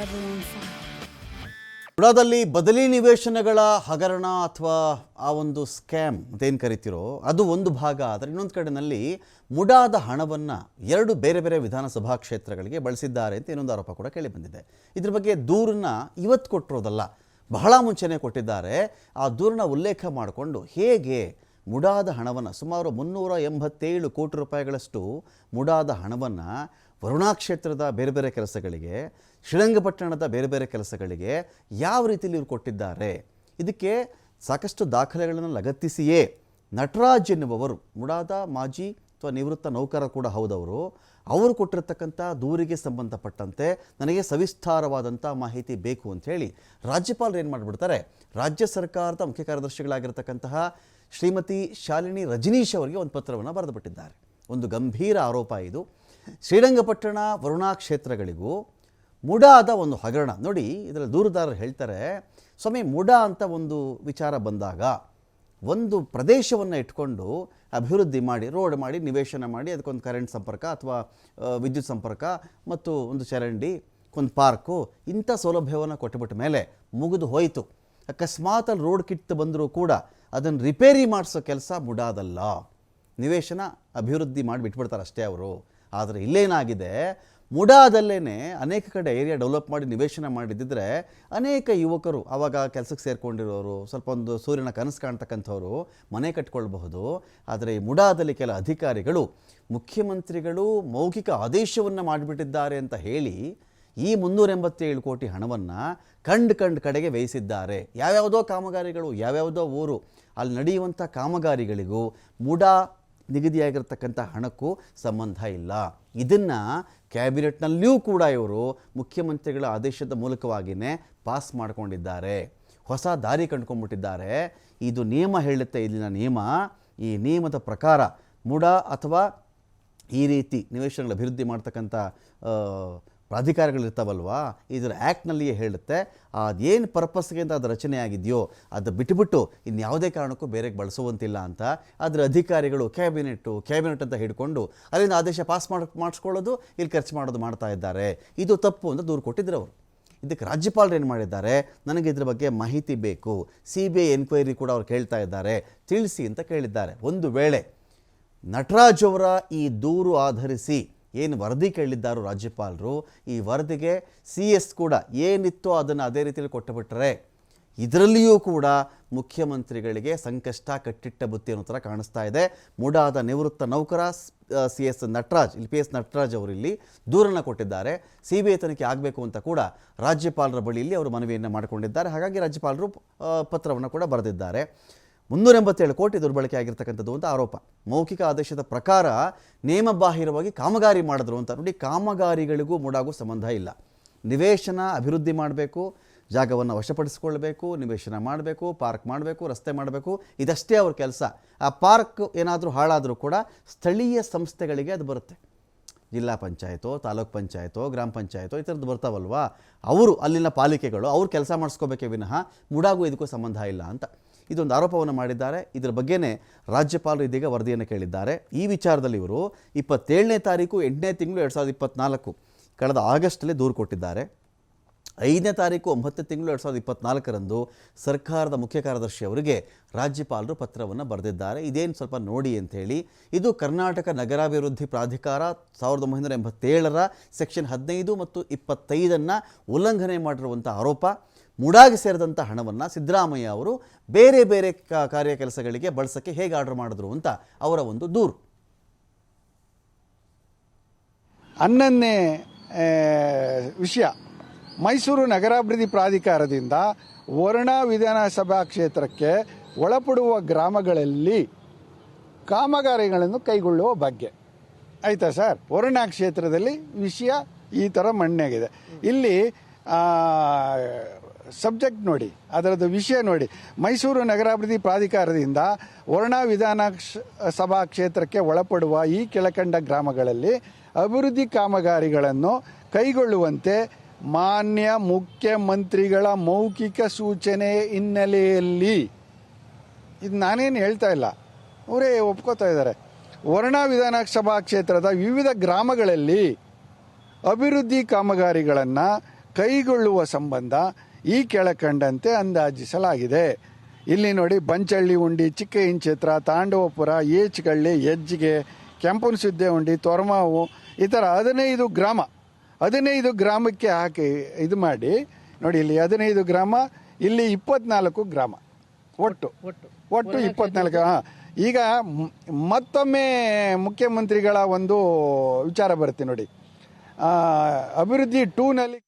Bible on fire. ಮುಡಾದಲ್ಲಿ ಬದಲಿ ನಿವೇಶನಗಳ ಹಗರಣ ಅಥವಾ ಆ ಒಂದು ಸ್ಕ್ಯಾಮ್ ಅಂತೇನು ಕರಿತಿರೋ ಅದು ಒಂದು ಭಾಗ. ಆದರೆ ಇನ್ನೊಂದು ಕಡೆಯಲ್ಲಿ ಮುಡಾದ ಹಣವನ್ನು ಎರಡು ಬೇರೆ ಬೇರೆ ವಿಧಾನಸಭಾ ಕ್ಷೇತ್ರಗಳಿಗೆ ಬಳಸಿದ್ದಾರೆ ಅಂತ ಇನ್ನೊಂದು ಆರೋಪ ಕೂಡ ಕೇಳಿ ಬಂದಿದೆ. ಇದ್ರ ಬಗ್ಗೆ ದೂರನ್ನ ಇವತ್ತು ಕೊಟ್ಟಿರೋದಲ್ಲ, ಬಹಳ ಮುಂಚೆನೇ ಕೊಟ್ಟಿದ್ದಾರೆ. ಆ ದೂರನ್ನ ಉಲ್ಲೇಖ ಮಾಡಿಕೊಂಡು ಹೇಗೆ ಮುಡಾದ ಹಣವನ್ನು ಸುಮಾರು 387 ಕೋಟಿ ರೂಪಾಯಿಗಳಷ್ಟು ಮುಡಾದ ಹಣವನ್ನು ವರುಣಾ ಕ್ಷೇತ್ರದ ಬೇರೆ ಬೇರೆ ಕೆಲಸಗಳಿಗೆ, ಶ್ರೀರಂಗಪಟ್ಟಣದ ಬೇರೆ ಬೇರೆ ಕೆಲಸಗಳಿಗೆ ಯಾವ ರೀತಿಯಲ್ಲಿ ಇವರು ಕೊಟ್ಟಿದ್ದಾರೆ, ಇದಕ್ಕೆ ಸಾಕಷ್ಟು ದಾಖಲೆಗಳನ್ನು ಲಗತ್ತಿಸಿಯೇ ನಟರಾಜ್ ಎನ್ನುವವರು ಮುಡಾದ ಮಾಜಿ ಅಥವಾ ನಿವೃತ್ತ ನೌಕರ ಕೂಡ ಹೌದವರು, ಅವರು ಕೊಟ್ಟಿರ್ತಕ್ಕಂಥ ದೂರಿಗೆ ಸಂಬಂಧಪಟ್ಟಂತೆ ನನಗೆ ಸವಿಸ್ತಾರವಾದಂಥ ಮಾಹಿತಿ ಬೇಕು ಅಂಥೇಳಿ ರಾಜ್ಯಪಾಲರು ಏನು ಮಾಡಿಬಿಡ್ತಾರೆ, ರಾಜ್ಯ ಸರ್ಕಾರದ ಮುಖ್ಯ ಕಾರ್ಯದರ್ಶಿಗಳಾಗಿರ್ತಕ್ಕಂತಹ ಶ್ರೀಮತಿ ಶಾಲಿನಿ ರಜನೀಶ್ ಅವರಿಗೆ ಒಂದು ಪತ್ರವನ್ನು ಬರೆದುಬಿಟ್ಟಿದ್ದಾರೆ. ಒಂದು ಗಂಭೀರ ಆರೋಪ ಇದು. ಶ್ರೀರಂಗಪಟ್ಟಣ ವರುಣಾ ಕ್ಷೇತ್ರಗಳಿಗೂ ಮುಡಾದ ಒಂದು ಹಗರಣ ನೋಡಿ. ಇದರಲ್ಲಿ ದೂರುದಾರರು ಹೇಳ್ತಾರೆ, ಸ್ವಾಮಿ ಮುಡಾ ಅಂತ ಒಂದು ವಿಚಾರ ಬಂದಾಗ ಒಂದು ಪ್ರದೇಶವನ್ನು ಇಟ್ಕೊಂಡು ಅಭಿವೃದ್ಧಿ ಮಾಡಿ, ರೋಡ್ ಮಾಡಿ, ನಿವೇಶನ ಮಾಡಿ, ಅದಕ್ಕೊಂದು ಕರೆಂಟ್ ಸಂಪರ್ಕ ಅಥವಾ ವಿದ್ಯುತ್ ಸಂಪರ್ಕ ಮತ್ತು ಒಂದು ಚರಂಡಿ, ಒಂದು ಪಾರ್ಕು, ಇಂಥ ಸೌಲಭ್ಯವನ್ನು ಕೊಟ್ಟುಬಿಟ್ಟ ಮೇಲೆ ಮುಗಿದು ಹೋಯಿತು. ಅಕಸ್ಮಾತ್ ಅಲ್ಲಿ ರೋಡ್ ಕಿತ್ತು ಬಂದರೂ ಕೂಡ ಅದನ್ನು ರಿಪೇರಿ ಮಾಡಿಸೋ ಕೆಲಸ ಮುಡಾದಲ್ಲ. ನಿವೇಶನ ಅಭಿವೃದ್ಧಿ ಮಾಡಿ ಬಿಟ್ಬಿಡ್ತಾರೆ ಅಷ್ಟೇ ಅವರು. ಆದರೆ ಇಲ್ಲೇನಾಗಿದೆ, ಮುಡಾದಲ್ಲೇ ಅನೇಕ ಕಡೆ ಏರಿಯಾ ಡೆವಲಪ್ ಮಾಡಿ ನಿವೇಶನ ಮಾಡಿದ್ದಿದ್ರೆ ಅನೇಕ ಯುವಕರು ಆವಾಗ ಕೆಲಸಕ್ಕೆ ಸೇರಿಕೊಂಡಿರೋರು, ಸ್ವಲ್ಪ ಒಂದು ಸೂರ್ಯನ ಕನಸು ಕಾಣ್ತಕ್ಕಂಥವ್ರು ಮನೆ ಕಟ್ಕೊಳ್ಬಹುದು. ಆದರೆ ಈ ಮುಡಾದಲ್ಲಿ ಕೆಲ ಅಧಿಕಾರಿಗಳು ಮುಖ್ಯಮಂತ್ರಿಗಳು ಮೌಖಿಕ ಆದೇಶವನ್ನು ಮಾಡಿಬಿಟ್ಟಿದ್ದಾರೆ ಅಂತ ಹೇಳಿ ಈ 387 ಕೋಟಿ ಹಣವನ್ನು ಕಂಡು ಕಡೆಗೆ ವ್ಯಯಿಸಿದ್ದಾರೆ. ಯಾವ್ಯಾವುದೋ ಕಾಮಗಾರಿಗಳು, ಯಾವ್ಯಾವುದೋ ಊರು, ಅಲ್ಲಿ ನಡೆಯುವಂಥ ಕಾಮಗಾರಿಗಳಿಗೂ ಮುಡಾ ನಿಗದಿಯಾಗಿರ್ತಕ್ಕಂಥ ಹಣಕ್ಕೂ ಸಂಬಂಧ ಇಲ್ಲ. ಇದನ್ನು ಕ್ಯಾಬಿನೆಟ್ನಲ್ಲಿಯೂ ಕೂಡ ಇವರು ಮುಖ್ಯಮಂತ್ರಿಗಳ ಆದೇಶದ ಮೂಲಕವಾಗಿಯೇ ಪಾಸ್ ಮಾಡಿಕೊಂಡಿದ್ದಾರೆ. ಹೊಸ ದಾರಿ ಕಂಡುಕೊಂಡ್ಬಿಟ್ಟಿದ್ದಾರೆ. ಇದು ನಿಯಮ ಹೇಳುತ್ತೆ, ಇಲ್ಲಿನ ನಿಯಮ. ಈ ನಿಯಮದ ಪ್ರಕಾರ ಮುಡಾ ಅಥವಾ ಈ ರೀತಿ ನಿವೇಶನಗಳ ಅಭಿವೃದ್ಧಿ ಮಾಡ್ತಕ್ಕಂಥ ಪ್ರಾಧಿಕಾರಗಳಿರ್ತಾವಲ್ವಾ, ಇದರ ಆ್ಯಕ್ಟ್ನಲ್ಲಿಯೇ ಹೇಳುತ್ತೆ ಅದೇನು ಪರ್ಪಸ್ಗೆ ಅಂತ ಅದು ರಚನೆ ಆಗಿದೆಯೋ ಅದು ಬಿಟ್ಟುಬಿಟ್ಟು ಇನ್ಯಾವುದೇ ಕಾರಣಕ್ಕೂ ಬೇರೆಗೆ ಬಳಸುವಂತಿಲ್ಲ ಅಂತ. ಅದರ ಅಧಿಕಾರಿಗಳು ಕ್ಯಾಬಿನೆಟ್ ಅಂತ ಹಿಡ್ಕೊಂಡು ಅಲ್ಲಿಂದ ಆದೇಶ ಪಾಸ್ ಮಾಡಿಸ್ಕೊಳ್ಳೋದು, ಇಲ್ಲಿ ಖರ್ಚು ಮಾಡೋದು ಮಾಡ್ತಾ ಇದ್ದಾರೆ. ಇದು ತಪ್ಪು ಅಂತ ದೂರು ಕೊಟ್ಟಿದ್ರು ಅವರು. ಇದಕ್ಕೆ ರಾಜ್ಯಪಾಲರು ಏನು ಮಾಡಿದ್ದಾರೆ, ನನಗೆ ಇದ್ರ ಬಗ್ಗೆ ಮಾಹಿತಿ ಬೇಕು, CBI ಎನ್ಕ್ವೈರಿ ಕೂಡ ಅವ್ರು ಕೇಳ್ತಾ ಇದ್ದಾರೆ, ತಿಳಿಸಿ ಅಂತ ಕೇಳಿದ್ದಾರೆ. ಒಂದು ವೇಳೆ ನಟರಾಜ್ ಅವರ ಈ ದೂರು ಆಧರಿಸಿ ಏನು ವರದಿ ಕೇಳಿದ್ದಾರೋ ರಾಜ್ಯಪಾಲರು, ಈ ವರದಿಗೆ CS ಕೂಡ ಏನಿತ್ತೋ ಅದನ್ನು ಅದೇ ರೀತಿಯಲ್ಲಿ ಕೊಟ್ಟುಬಿಟ್ರೆ ಇದರಲ್ಲಿಯೂ ಕೂಡ ಮುಖ್ಯಮಂತ್ರಿಗಳಿಗೆ ಸಂಕಷ್ಟ ಕಟ್ಟಿಟ್ಟ ಬುತ್ತಿ ಅನ್ನೋ ಥರ ಕಾಣಿಸ್ತಾ ಇದೆ. ಮುಡಾದ ನಿವೃತ್ತ ನೌಕರ CS ನಟರಾಜ್, ಇಲ್ಲಿ PS ನಟರಾಜ್ ಅವರು ಇಲ್ಲಿ ದೂರನ್ನು ಕೊಟ್ಟಿದ್ದಾರೆ. CBI ತನಿಖೆ ಆಗಬೇಕು ಅಂತ ಕೂಡ ರಾಜ್ಯಪಾಲರ ಬಳಿಯಲ್ಲಿ ಅವರು ಮನವಿಯನ್ನು ಮಾಡಿಕೊಂಡಿದ್ದಾರೆ. ಹಾಗಾಗಿ ರಾಜ್ಯಪಾಲರು ಪತ್ರವನ್ನು ಕೂಡ ಬರೆದಿದ್ದಾರೆ. 387 ಕೋಟಿ ದುರ್ಬಳಕೆ ಆಗಿರ್ತಕ್ಕಂಥದ್ದು ಅಂತ ಆರೋಪ. ಮೌಖಿಕ ಆದೇಶದ ಪ್ರಕಾರ ನಿಯಮಬಾಹಿರವಾಗಿ ಕಾಮಗಾರಿ ಮಾಡಿದ್ರು ಅಂತ. ನೋಡಿ, ಕಾಮಗಾರಿಗಳಿಗೂ ಮುಡಾಗೂ ಸಂಬಂಧ ಇಲ್ಲ. ನಿವೇಶನ ಅಭಿವೃದ್ಧಿ ಮಾಡಬೇಕು, ಜಾಗವನ್ನು ವಶಪಡಿಸಿಕೊಳ್ಬೇಕು, ನಿವೇಶನ ಮಾಡಬೇಕು, ಪಾರ್ಕ್ ಮಾಡಬೇಕು, ರಸ್ತೆ ಮಾಡಬೇಕು, ಇದಷ್ಟೇ ಅವ್ರ ಕೆಲಸ. ಆ ಪಾರ್ಕ್ ಏನಾದರೂ ಹಾಳಾದರೂ ಕೂಡ ಸ್ಥಳೀಯ ಸಂಸ್ಥೆಗಳಿಗೆ ಅದು ಬರುತ್ತೆ. ಜಿಲ್ಲಾ ಪಂಚಾಯತೋ, ತಾಲೂಕ್ ಪಂಚಾಯತೋ, ಗ್ರಾಮ ಪಂಚಾಯತೋ ಈ ಥರದ್ದು ಬರ್ತಾವಲ್ವಾ, ಅವರು ಅಲ್ಲಿನ ಪಾಲಿಕೆಗಳು ಅವ್ರು ಕೆಲಸ ಮಾಡಿಸ್ಕೋಬೇಕೇ ವಿನಃ ಮುಡಾಗೂ ಇದಕ್ಕೂ ಸಂಬಂಧ ಇಲ್ಲ ಅಂತ ಇದೊಂದು ಆರೋಪವನ್ನು ಮಾಡಿದ್ದಾರೆ. ಇದರ ಬಗ್ಗೆನೇ ರಾಜ್ಯಪಾಲರು ಇದೀಗ ವರದಿಯನ್ನು ಕೇಳಿದ್ದಾರೆ. ಈ ವಿಚಾರದಲ್ಲಿ ಇವರು 27ನೇ ತಾರೀಕು 8ನೇ ತಿಂಗಳು 2024 ಕಳೆದ ಆಗಸ್ಟಲ್ಲಿ ದೂರು ಕೊಟ್ಟಿದ್ದಾರೆ. 5ನೇ ತಾರೀಕು 9ನೇ ತಿಂಗಳು 2024 ಸರ್ಕಾರದ ಮುಖ್ಯ ಕಾರ್ಯದರ್ಶಿ ಅವರಿಗೆ ರಾಜ್ಯಪಾಲರು ಪತ್ರವನ್ನು ಬರೆದಿದ್ದಾರೆ. ಇದೇನು ಸ್ವಲ್ಪ ನೋಡಿ ಅಂಥೇಳಿ. ಇದು ಕರ್ನಾಟಕ ನಗರಾಭಿವೃದ್ಧಿ ಪ್ರಾಧಿಕಾರ 1987ರ ಸೆಕ್ಷನ್ 15 ಮತ್ತು 25 ಉಲ್ಲಂಘನೆ ಮಾಡಿರುವಂಥ ಆರೋಪ. ಮುಡಾಗೆ ಸೇರಿದಂಥ ಹಣವನ್ನು ಸಿದ್ದರಾಮಯ್ಯ ಅವರು ಬೇರೆ ಬೇರೆ ಕಾರ್ಯ ಕೆಲಸಗಳಿಗೆ ಬಳಸೋಕ್ಕೆ ಹೇಗೆ ಆರ್ಡರ್ ಮಾಡಿದ್ರು ಅಂತ ಅವರ ಒಂದು ದೂರು. 11ನೇ ವಿಷಯ, ಮೈಸೂರು ನಗರಾಭಿವೃದ್ಧಿ ಪ್ರಾಧಿಕಾರದಿಂದ ವರುಣಾ ವಿಧಾನಸಭಾ ಕ್ಷೇತ್ರಕ್ಕೆ ಒಳಪಡುವ ಗ್ರಾಮಗಳಲ್ಲಿ ಕಾಮಗಾರಿಗಳನ್ನು ಕೈಗೊಳ್ಳುವ ಬಗ್ಗೆ. ಆಯಿತಾ ಸರ್? ವರುಣಾ ಕ್ಷೇತ್ರದಲ್ಲಿ ವಿಷಯ ಈ ಥರ ಮಣ್ಣಾಗಿದೆ. ಇಲ್ಲಿ ಸಬ್ಜೆಕ್ಟ್ ನೋಡಿ, ಅದರದ್ದು ವಿಷಯ ನೋಡಿ. ಮೈಸೂರು ನಗರಾಭಿವೃದ್ಧಿ ಪ್ರಾಧಿಕಾರದಿಂದ ವರುಣಾ ವಿಧಾನಸಭಾ ಕ್ಷೇತ್ರಕ್ಕೆ ಒಳಪಡುವ ಈ ಕೆಳಕಂಡ ಗ್ರಾಮಗಳಲ್ಲಿ ಅಭಿವೃದ್ಧಿ ಕಾಮಗಾರಿಗಳನ್ನು ಕೈಗೊಳ್ಳುವಂತೆ ಮಾನ್ಯ ಮುಖ್ಯಮಂತ್ರಿಗಳ ಮೌಖಿಕ ಸೂಚನೆ ಹಿನ್ನೆಲೆಯಲ್ಲಿ, ಇದು ನಾನೇನು ಹೇಳ್ತಾ ಇಲ್ಲ, ಅವರೇ ಒಪ್ಕೋತಾ ಇದ್ದಾರೆ, ವರುಣಾ ವಿಧಾನಸಭಾ ಕ್ಷೇತ್ರದ ವಿವಿಧ ಗ್ರಾಮಗಳಲ್ಲಿ ಅಭಿವೃದ್ಧಿ ಕಾಮಗಾರಿಗಳನ್ನು ಕೈಗೊಳ್ಳುವ ಸಂಬಂಧ ಈ ಕೆಳಕಂಡಂತೆ ಅಂದಾಜಿಸಲಾಗಿದೆ. ಇಲ್ಲಿ ನೋಡಿ, ಬಂಚಳ್ಳಿ ಉಂಡಿ, ಚಿಕ್ಕ ಇಂಚೇತ್ರ, ತಾಂಡವಪುರ, ಏಚ್ಗಳ್ಳಿ, ಹೆಜ್ಜಿಗೆ, ಕೆಂಪನಸುದ್ದೆ ಉಂಡಿ, ತೊರಮಾವು, ಈ ಥರ 15 ಗ್ರಾಮಕ್ಕೆ ಹಾಕಿ ಇದು ಮಾಡಿ ನೋಡಿ. ಇಲ್ಲಿ 15 ಗ್ರಾಮ, ಇಲ್ಲಿ 24 ಗ್ರಾಮ, ಒಟ್ಟು 24. ಈಗ ಮತ್ತೊಮ್ಮೆ ಮುಖ್ಯಮಂತ್ರಿಗಳ ಒಂದು ವಿಚಾರ ಬರುತ್ತೆ ನೋಡಿ. ಅಭಿವೃದ್ಧಿ 2ನಲ್ಲಿ